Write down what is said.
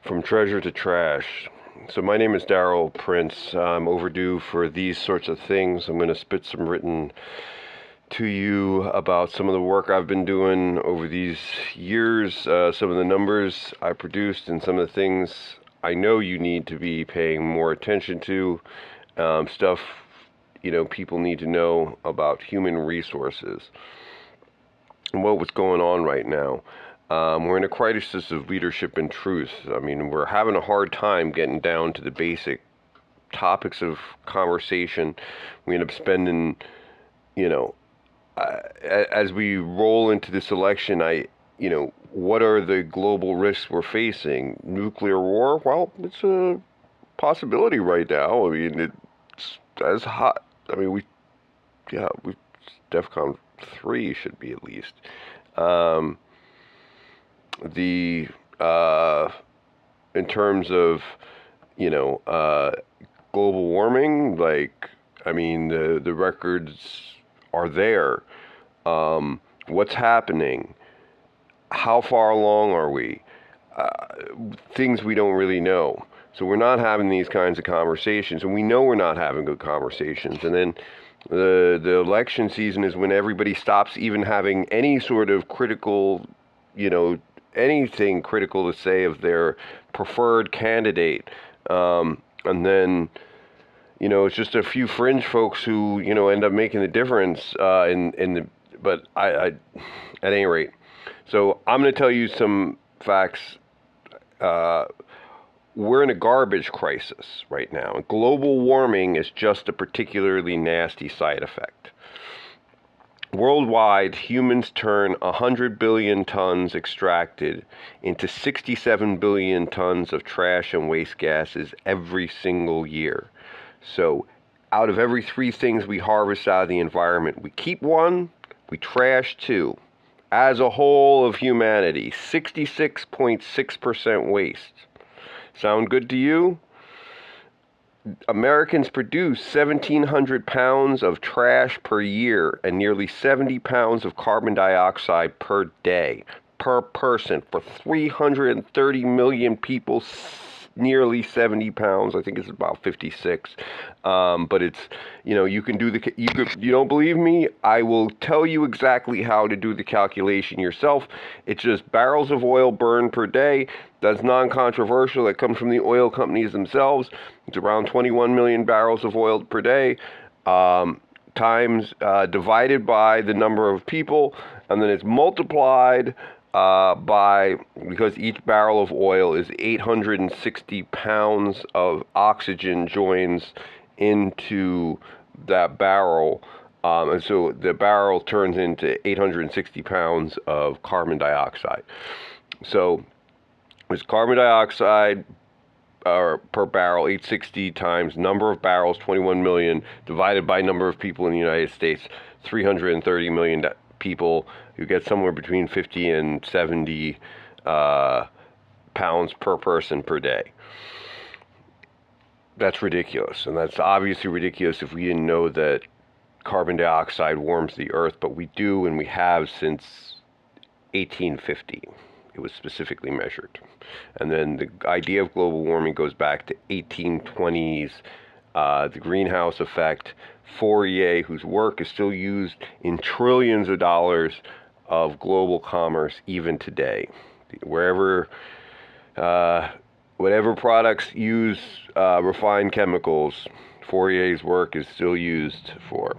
From treasure to trash. So my name is Daryl Prince. I'm overdue for these sorts of things. I'm going to spit some written to you about some of the work I've been doing over these years, some of the numbers I produced, and some of the things I know you need to be paying more attention to. Stuff, people need to know about human resources and what's going on right now. We're in a crisis of leadership and truth. I mean, we're having a hard time getting down to the basic topics of conversation. We end up spending, you know, as we roll into this election, what are the global risks we're facing? Nuclear war? Well, it's a possibility right now. I mean, it's as hot. I mean, we DEFCON 3 should be at least. Um, the In terms of you know uh, global warming, the records are there. What's happening? How far along are we? uh, Things we don't really know. So we're not having these kinds of conversations, and we know we're not having good conversations. And then the election season is when everybody stops even having any sort of critical, you know, anything critical to say of their preferred candidate. And then, it's just a few fringe folks who, end up making the difference in the, but at any rate. So I'm going to tell you some facts. Uh, we're in a garbage crisis right now. Global warming is just a particularly nasty side effect. Worldwide, humans turn 100 billion tons extracted into 67 billion tons of trash and waste gases every single year. So, out of every three things we harvest out of the environment, we keep one, we trash two. As a whole of humanity, 66.6% waste. Sound good to you? Americans produce 1,700 pounds of trash per year and nearly 70 pounds of carbon dioxide per day, per person. For 330 million people, nearly 70 pounds. I think it's about 56. But it's, you can do you don't believe me? I will tell you exactly how to do the calculation yourself. It's just barrels of oil burned per day. That's non-controversial. That comes from the oil companies themselves. It's around 21 million barrels of oil per day, times divided by the number of people, and then it's multiplied because each barrel of oil is 860 pounds of oxygen joins into that barrel. And so the barrel turns into 860 pounds of carbon dioxide. So it's carbon dioxide per barrel, 860 times number of barrels, 21 million, divided by number of people in the United States, 330 million people. You get somewhere between 50 and 70 pounds per person per day. That's ridiculous, and that's obviously ridiculous if we didn't know that carbon dioxide warms the earth, but we do, and we have since 1850. It was specifically measured. And then the idea of global warming goes back to 1820s, the greenhouse effect. Fourier, whose work is still used in trillions of dollars of global commerce even today. Wherever, whatever products use refined chemicals, Fourier's work is still used for.